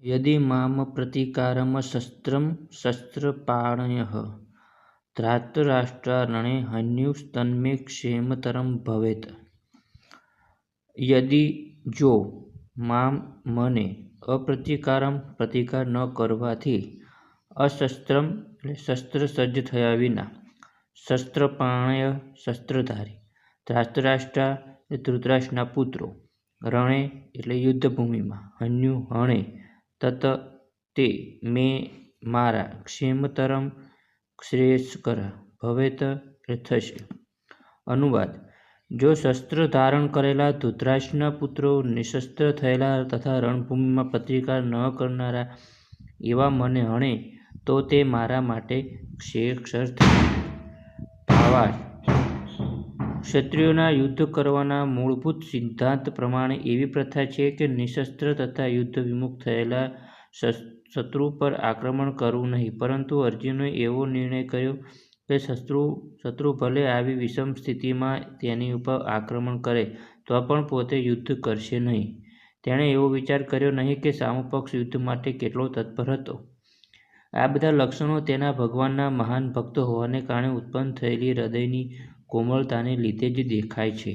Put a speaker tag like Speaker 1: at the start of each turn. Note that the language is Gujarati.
Speaker 1: यदि माम प्रतीकारम शस्त्रं शस्त्रपाणयः ધાતરાષ્ટ્રરણે હન્યુસ્તન્મે ક્ષેમતરમ ભવેત। યદિ જો મને અપ્રતિકારમ પ્રતિકાર ન કરવાથી અશસ્ત્રમ શસ્ત્ર સજ્જ થયા વિના શસ્ત્રપાણય શસ્ત્રધારી ધાતરાષ્ટ્ર ધૃતરાષ્ટ્રના પુત્રો રણે યુદ્ધભૂમિમાં હન્યુ હણે તત તે મે મારા ક્ષેમતરમ શ્રેયસ્કર ભવેત થશે। અનુવાદ: જો શસ્ત્ર ધારણ કરેલા ધૃતરાષ્ટ્રના પુત્રો નિશસ્ત્ર થયેલા તથા રણભૂમિમાં પ્રતિકાર ન કરનારા એવા મને હણે તો તે મારા માટે શ્રેયસ્કર થશે। ભાવાર્થ: ક્ષત્રિયોના યુદ્ધ કરવાના મૂળભૂત સિદ્ધાંત પ્રમાણે એવી પ્રથા છે કે નિશસ્ત્ર તથા યુદ્ધ વિમુખ થયેલા શત્રુ પર આક્રમણ કરવું નહીં, પરંતુ અર્જુને એવો નિર્ણય કર્યો કે શત્રુ ભલે આવી વિષમ સ્થિતિમાં તેની ઉપર આક્રમણ કરે તો પણ પોતે યુદ્ધ કરશે નહીં। તેણે એવો વિચાર કર્યો નહીં કે સામો પક્ષ યુદ્ધ માટે કેટલો તત્પર હતો। આ બધા લક્ષણો તેના ભગવાનના મહાન ભક્ત હોવાને કારણે ઉત્પન્ન થયેલી હૃદયની કોમળતાને લીધે જ દેખાય છે।